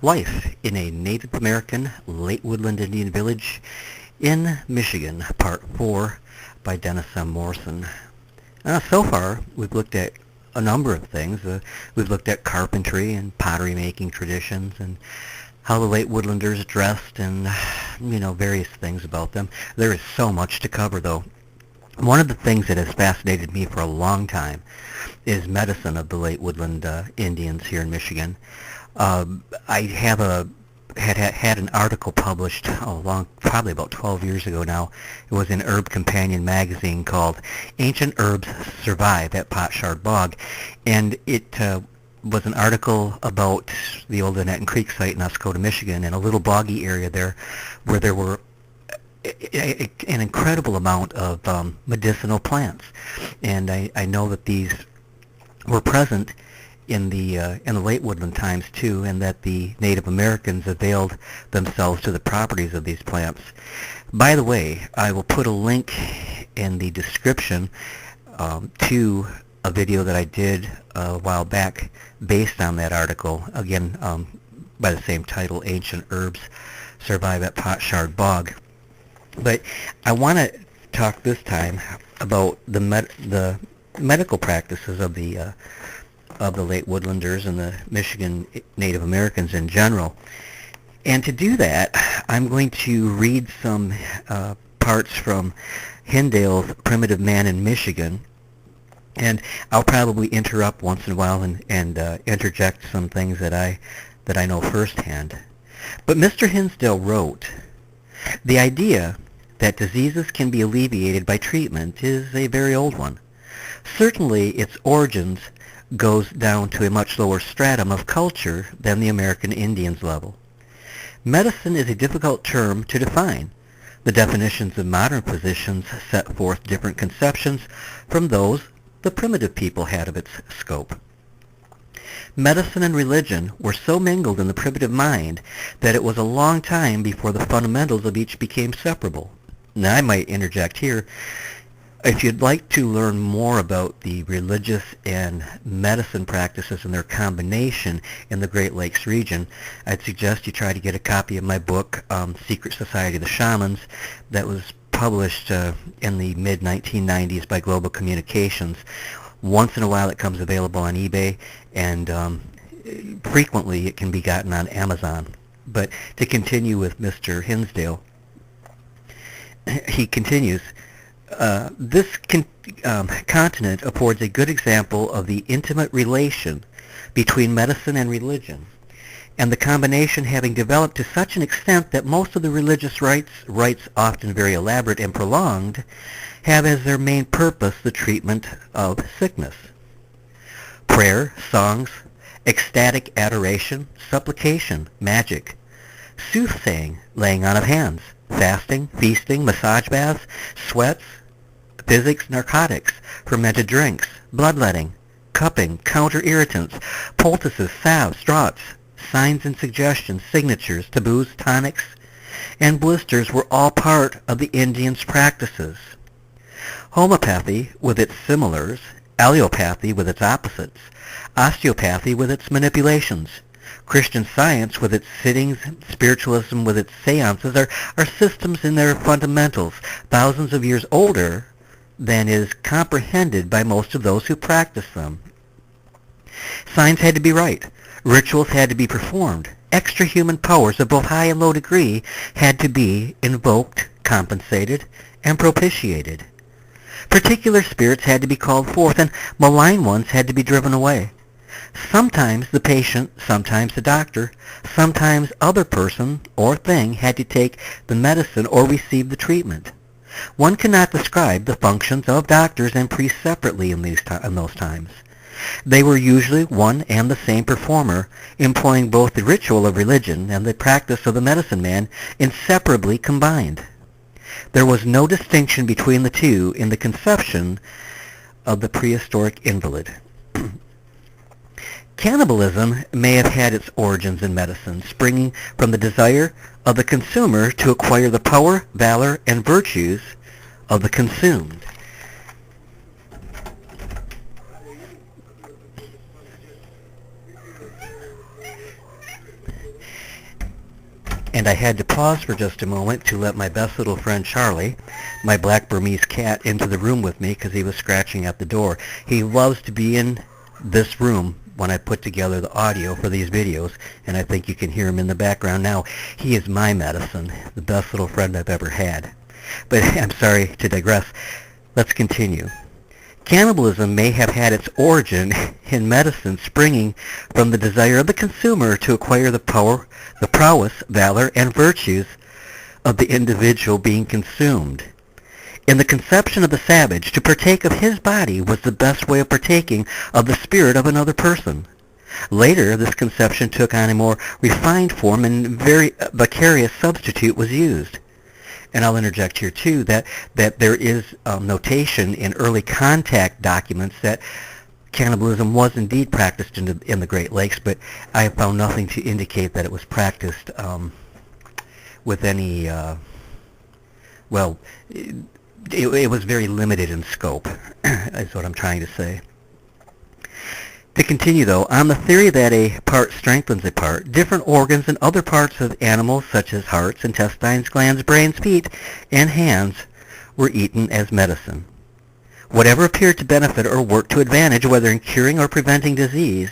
Life in a Native American Late Woodland Indian Village in Michigan, Part 4 by Dennis M. Morrison. So far, we've looked at a number of things. We've looked at carpentry and pottery making traditions and how the late woodlanders dressed and, various things about them. There is so much to cover, though. One of the things that has fascinated me for a long time is medicine of the late woodland Indians here in Michigan. I had an article published probably about 12 years ago now. It was in Herb Companion magazine called Ancient Herbs Survive at Potsherd Bog, and it was an article about the old Annetton Creek site in Oscoda, Michigan, and a little boggy area there where there were an incredible amount of medicinal plants, and I know that these were present in the late woodland times too, and that the Native Americans availed themselves to the properties of these plants. By the way, I will put a link in the description to a video that I did a while back based on that article, again by the same title, Ancient Herbs Survive at Potsherd Bog. But I want to talk this time about the medical practices of the late woodlanders and the Michigan Native Americans in general. And to do that, I'm going to read some parts from Hindale's Primitive Man in Michigan, and I'll probably interrupt once in a while and interject some things that I know firsthand. But Mr. Hinsdale wrote, "The idea that diseases can be alleviated by treatment is a very old one. Certainly its origins goes down to a much lower stratum of culture than the American Indians level. Medicine is a difficult term to define. The definitions of modern physicians set forth different conceptions from those the primitive people had of its scope. Medicine and religion were so mingled in the primitive mind that it was a long time before the fundamentals of each became separable." Now I might interject here. If you'd like to learn more about the religious and medicine practices and their combination in the Great Lakes region, I'd suggest you try to get a copy of my book, Secret Society of the Shamans, that was published in the mid-1990s by Global Communications. Once in a while it comes available on eBay, and frequently it can be gotten on Amazon. But to continue with Mr. Hinsdale, he continues, this continent affords a good example of the intimate relation between medicine and religion, and the combination having developed to such an extent that most of the religious rites often very elaborate and prolonged, have as their main purpose the treatment of sickness. Prayer, songs, ecstatic adoration, supplication, magic, soothsaying, laying on of hands, fasting, feasting, massage baths, sweats, physics, narcotics, fermented drinks, bloodletting, cupping, counter-irritants, poultices, salves, draughts, signs and suggestions, signatures, taboos, tonics, and blisters were all part of the Indians' practices. Homeopathy with its similars, allopathy with its opposites, osteopathy with its manipulations, Christian Science with its sittings, spiritualism with its seances are systems in their fundamentals thousands of years older than is comprehended by most of those who practice them. Signs had to be right. Rituals had to be performed. Extra-human powers of both high and low degree had to be invoked, compensated, and propitiated. Particular spirits had to be called forth, and malign ones had to be driven away. Sometimes the patient, sometimes the doctor, sometimes other person or thing had to take the medicine or receive the treatment. One cannot describe the functions of doctors and priests separately in those times. They were usually one and the same performer, employing both the ritual of religion and the practice of the medicine man inseparably combined. There was no distinction between the two in the conception of the prehistoric invalid. Cannibalism may have had its origins in medicine, springing from the desire of the consumer to acquire the power, valor, and virtues of the consumed. And I had to pause for just a moment to let my best little friend Charlie, my black Burmese cat, into the room with me because he was scratching at the door. He loves to be in this room when I put together the audio for these videos, and I think you can hear him in the background now. He is my medicine, the best little friend I've ever had. But I'm sorry to digress. Let's continue. Cannibalism may have had its origin in medicine springing from the desire of the consumer to acquire the power, the prowess, valor, and virtues of the individual being consumed. In the conception of the savage, to partake of his body was the best way of partaking of the spirit of another person. Later, this conception took on a more refined form and very vicarious substitute was used. And I'll interject here too that there is notation in early contact documents that cannibalism was indeed practiced in the Great Lakes, but I have found nothing to indicate that it was practiced with any, well, it was very limited in scope, is what I'm trying to say. To continue, though, on the theory that a part strengthens a part, different organs and other parts of animals, such as hearts, intestines, glands, brains, feet, and hands, were eaten as medicine. Whatever appeared to benefit or work to advantage, whether in curing or preventing disease,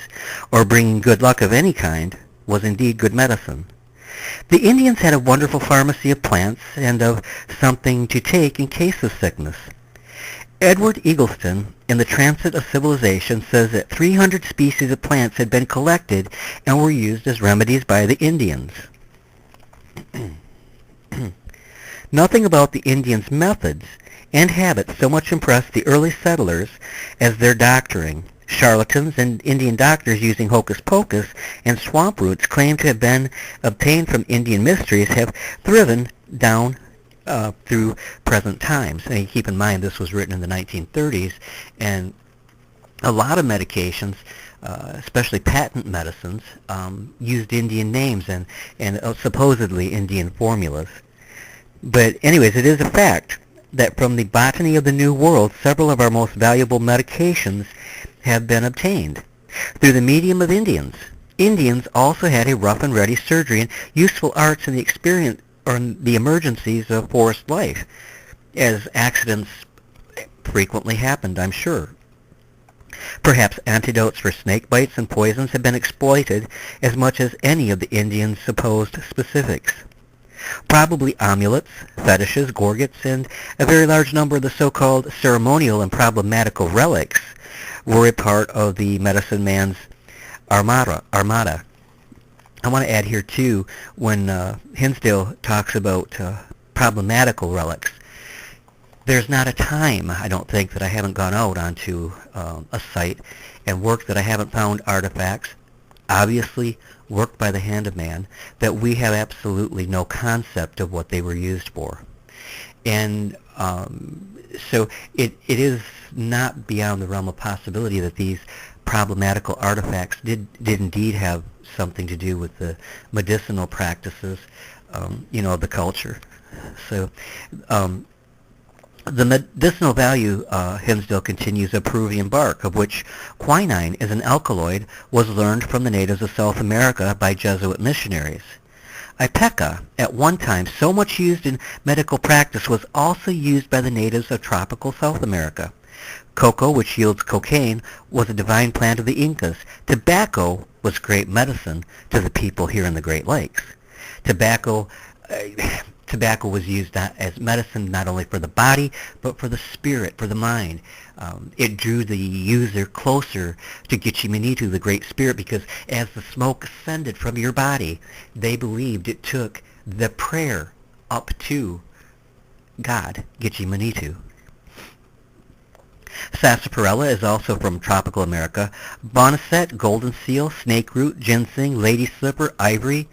or bringing good luck of any kind, was indeed good medicine. The Indians had a wonderful pharmacy of plants and of something to take in case of sickness. Edward Eggleston, in The Transit of Civilization, says that 300 species of plants had been collected and were used as remedies by the Indians. Nothing about the Indians' methods and habits so much impressed the early settlers as their doctoring. Charlatans and Indian doctors using hocus pocus and swamp roots claimed to have been obtained from Indian mysteries have thriven down through present times. And keep in mind this was written in the 1930s, and a lot of medications, especially patent medicines, used Indian names and supposedly Indian formulas. But anyways, it is a fact that from the botany of the New World, several of our most valuable medications have been obtained through the medium of Indians. Indians also had a rough and ready surgery and useful arts in the experience or in the emergencies of forest life, as accidents frequently happened, I'm sure. Perhaps antidotes for snake bites and poisons have been exploited as much as any of the Indians' supposed specifics. Probably amulets, fetishes, gorgets, and a very large number of the so-called ceremonial and problematical relics were a part of the medicine man's armada. I want to add here too, when Hinsdale talks about problematical relics, there's not a time, I don't think, that I haven't gone out onto a site and worked that I haven't found artifacts, obviously worked by the hand of man, that we have absolutely no concept of what they were used for. And so it is not beyond the realm of possibility that these problematical artifacts did indeed have something to do with the medicinal practices, of the culture. So the medicinal value, Hinsdale continues, of Peruvian bark, of which quinine is an alkaloid, was learned from the natives of South America by Jesuit missionaries. Ipecac, at one time so much used in medical practice, was also used by the natives of tropical South America. Cocoa, which yields cocaine, was a divine plant of the Incas. Tobacco was great medicine to the people here in the Great Lakes. Tobacco was used as medicine not only for the body, but for the spirit, for the mind. It drew the user closer to Gitche Manitou, the Great Spirit, because as the smoke ascended from your body, they believed it took the prayer up to God, Gitche Manitou. Sarsaparilla is also from tropical America. Boneset, golden seal, snake root, ginseng, lady slipper, ivy,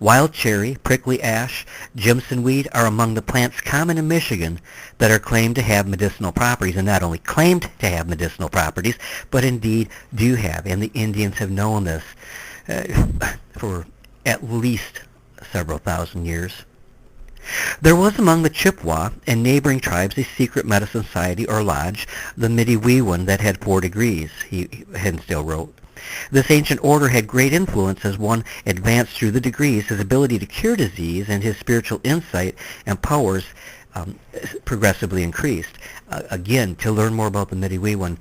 wild cherry, prickly ash, jimson weed are among the plants common in Michigan that are claimed to have medicinal properties, and not only claimed to have medicinal properties, but indeed do have. And the Indians have known this for at least several thousand years. There was among the Chippewa and neighboring tribes a secret medicine society or lodge, the Midiwewan, that had 4 degrees, Hinsdale wrote. This ancient order had great influence as one advanced through the degrees. His ability to cure disease and his spiritual insight and powers progressively increased. Again, to learn more about the Midiwewan,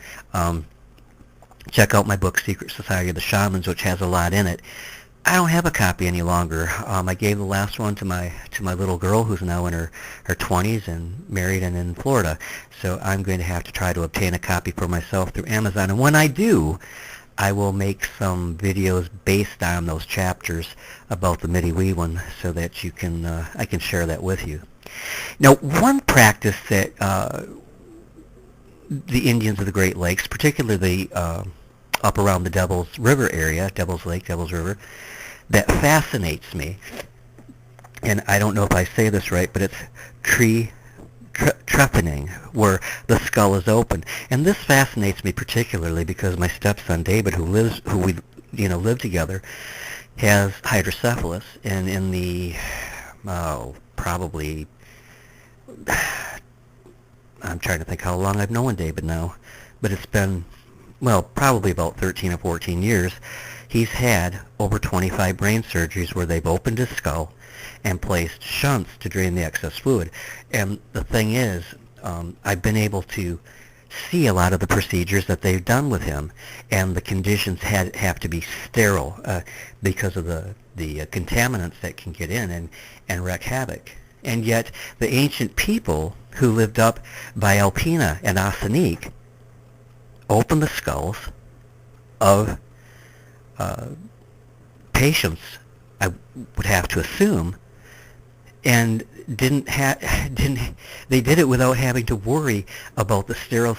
check out my book, Secret Society of the Shamans, which has a lot in it. I don't have a copy any longer. I gave the last one to my little girl, who's now in her 20s and married and in Florida. So I'm going to have to try to obtain a copy for myself through Amazon. And when I do, I will make some videos based on those chapters about the Midiwewan so that you can I can share that with you. Now, one practice that the Indians of the Great Lakes, particularly up around the Devil's River area, Devil's Lake, Devil's River, that fascinates me, and I don't know if I say this right, but it's trephining, where the skull is open. And this fascinates me particularly because my stepson David, who we live together, has hydrocephalus, and in the probably, I'm trying to think how long I've known David now, but it's been, well, probably about 13 or 14 years. He's had over 25 brain surgeries where they've opened his skull and placed shunts to drain the excess fluid. And the thing is, I've been able to see a lot of the procedures that they've done with him, and the conditions have to be sterile because of the contaminants that can get in and wreak havoc. And yet the ancient people who lived up by Alpena and Asanique opened the skulls of patients, I would have to assume, and they did it without having to worry about the sterile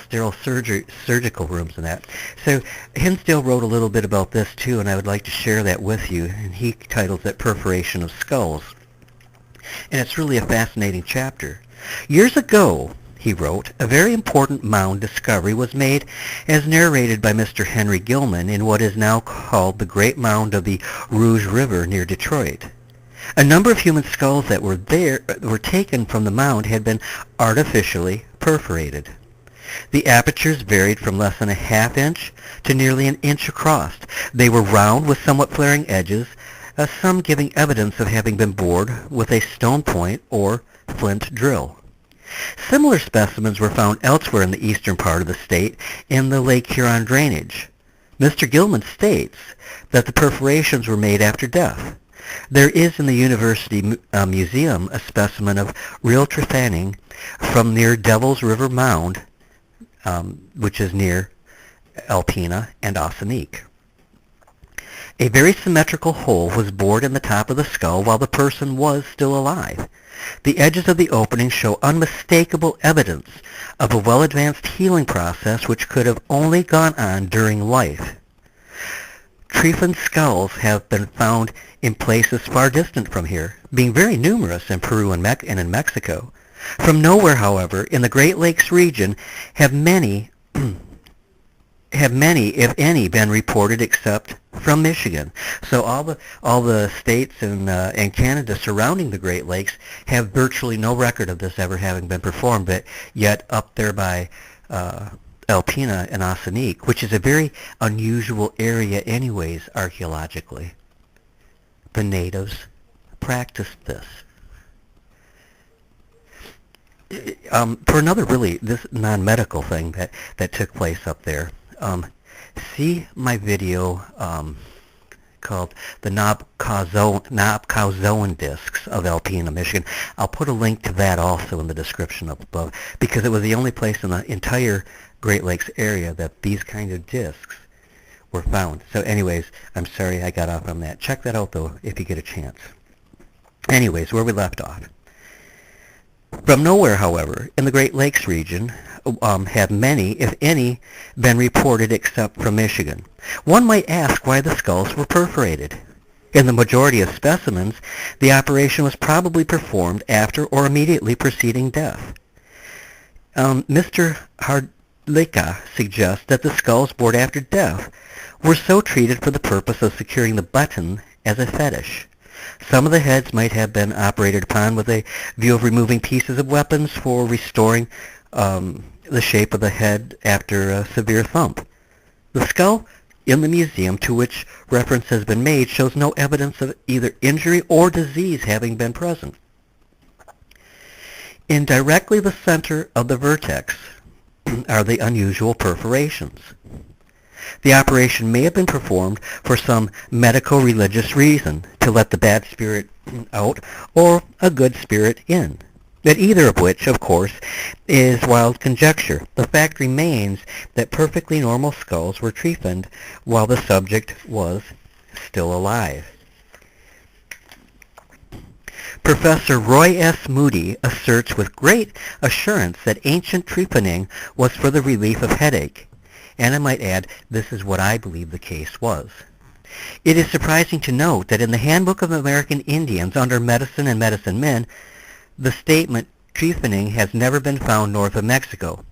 surgical rooms and that. So Hinsdale wrote a little bit about this too, and I would like to share that with you, and he titles it Perforation of Skulls. And it's really a fascinating chapter. Years ago, he wrote, a very important mound discovery was made as narrated by Mr. Henry Gilman in what is now called the Great Mound of the Rouge River near Detroit. A number of human skulls that were taken from the mound had been artificially perforated. The apertures varied from less than a half inch to nearly an inch across. They were round with somewhat flaring edges, some giving evidence of having been bored with a stone point or flint drill. Similar specimens were found elsewhere in the eastern part of the state in the Lake Huron drainage. Mr. Gilman states that the perforations were made after death. There is in the University Museum a specimen of real trephining from near Devil's River Mound, which is near Alpena and Asanique. A very symmetrical hole was bored in the top of the skull while the person was still alive. The edges of the opening show unmistakable evidence of a well-advanced healing process which could have only gone on during life. Trephined skulls have been found in places far distant from here, being very numerous in Peru and in Mexico. From nowhere, however, in the Great Lakes region have many, if any, been reported except from Michigan. So all the states and Canada surrounding the Great Lakes have virtually no record of this ever having been performed, but yet up there by Alpena and Asanique, which is a very unusual area anyways archaeologically, the natives practiced this. For another really this non-medical thing that took place up there, see my video called the Nabcazoan Discs of Alpena, Michigan. I'll put a link to that also in the description up above, because it was the only place in the entire Great Lakes area that these kind of discs were found. So anyways, I'm sorry I got off on that. Check that out though if you get a chance. Anyways, where we left off. From nowhere, however, in the Great Lakes region have many, if any, been reported except from Michigan. One might ask why the skulls were perforated. In the majority of specimens, the operation was probably performed after or immediately preceding death. Mr. Hardlicka suggests that the skulls bored after death were so treated for the purpose of securing the button as a fetish. Some of the heads might have been operated upon with a view of removing pieces of weapons for restoring the shape of the head after a severe thump. The skull in the museum to which reference has been made shows no evidence of either injury or disease having been present. In directly the center of the vertex are the unusual perforations. The operation may have been performed for some medico-religious reason, to let the bad spirit out or a good spirit in. But either of which, of course, is wild conjecture. The fact remains that perfectly normal skulls were trepaned while the subject was still alive. Professor Roy S. Moody asserts with great assurance that ancient trepanning was for the relief of headache. And I might add, this is what I believe the case was. It is surprising to note that in the Handbook of American Indians under Medicine and Medicine Men, the statement trepanning has never been found north of Mexico.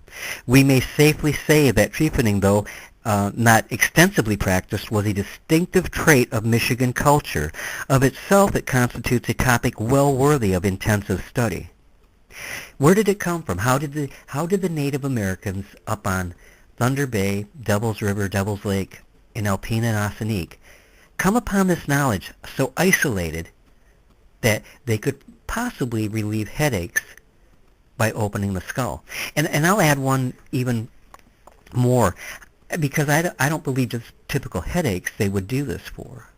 We may safely say that trepanning, though not extensively practiced, was a distinctive trait of Michigan culture. Of itself, it constitutes a topic well worthy of intensive study. Where did it come from? How did the Native Americans up on Thunder Bay, Devil's River, Devil's Lake, in Alpena and Ossining come upon this knowledge so isolated that they could possibly relieve headaches by opening the skull? And I'll add one even more, because I don't believe just typical headaches they would do this for.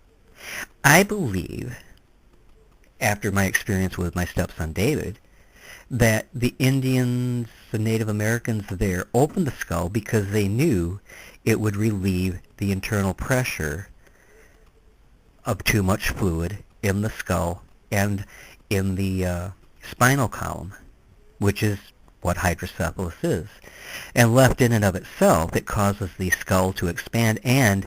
I believe, after my experience with my stepson David, that the Indians, the Native Americans there, opened the skull because they knew it would relieve the internal pressure of too much fluid in the skull and in the spinal column, which is what hydrocephalus is. And left in and of itself, it causes the skull to expand and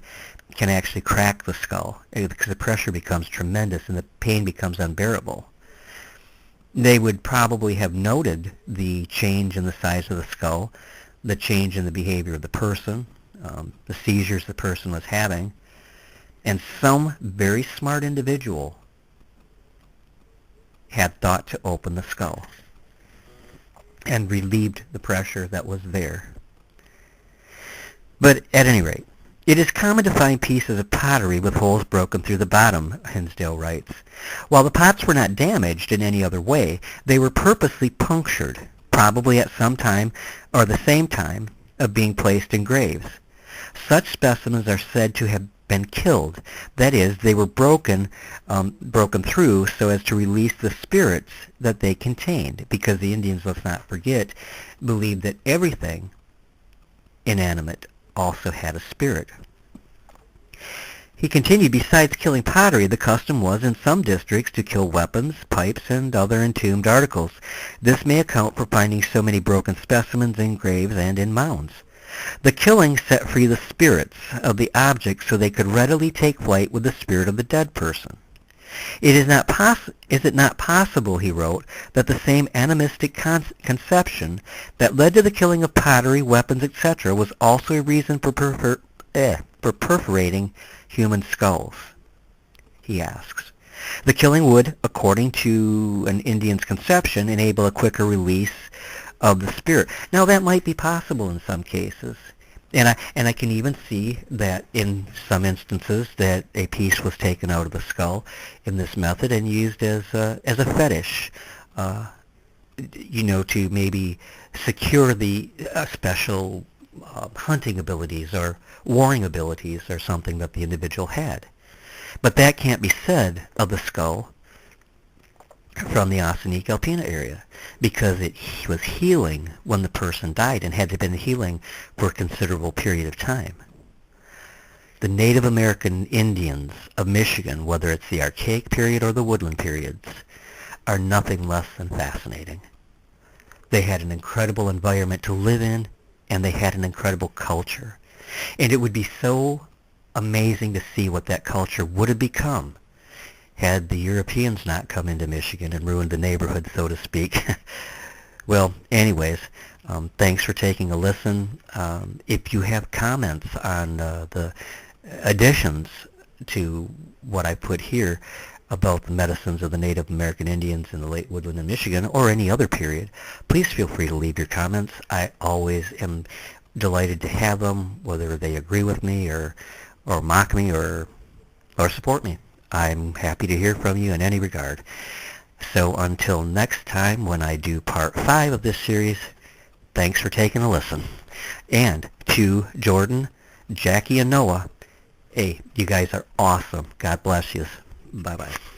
can actually crack the skull because the pressure becomes tremendous and the pain becomes unbearable. They would probably have noted the change in the size of the skull, the change in the behavior of the person, the seizures the person was having, and some very smart individual had thought to open the skull and relieved the pressure that was there. But at any rate, it is common to find pieces of pottery with holes broken through the bottom, Hinsdale writes. While the pots were not damaged in any other way, they were purposely punctured, probably at some time or the same time of being placed in graves. Such specimens are said to have been killed. That is, they were broken through so as to release the spirits that they contained, because the Indians, let's not forget, believed that everything inanimate also had a spirit. He continued, besides killing pottery, the custom was in some districts to kill weapons, pipes, and other entombed articles. This may account for finding so many broken specimens in graves and in mounds. The killing set free the spirits of the object so they could readily take flight with the spirit of the dead person. Is it not possible, he wrote, that the same animistic conception that led to the killing of pottery, weapons, etc., was also a reason for perforating human skulls? He asks. The killing would, according to an Indian's conception, enable a quicker release of the spirit. Now, that might be possible in some cases. And I can even see that in some instances that a piece was taken out of the skull in this method and used as a fetish, to maybe secure the special hunting abilities or warring abilities or something that the individual had. But that can't be said of the skull from the Ossining-Alpena area, because it was healing when the person died and had been healing for a considerable period of time. The Native American Indians of Michigan, whether it's the Archaic period or the Woodland periods, are nothing less than fascinating. They had an incredible environment to live in, and they had an incredible culture. And it would be so amazing to see what that culture would have become had the Europeans not come into Michigan and ruined the neighborhood, so to speak. Well, anyways, thanks for taking a listen. If you have comments on the additions to what I put here, about the medicines of the Native American Indians in the late Woodland in Michigan, or any other period, please feel free to leave your comments. I always am delighted to have them, whether they agree with me or mock me or support me. I'm happy to hear from you in any regard. So until next time, when I do part 5 of this series, thanks for taking a listen. And to Jordan, Jackie, and Noah, hey, you guys are awesome. God bless you. Bye-bye.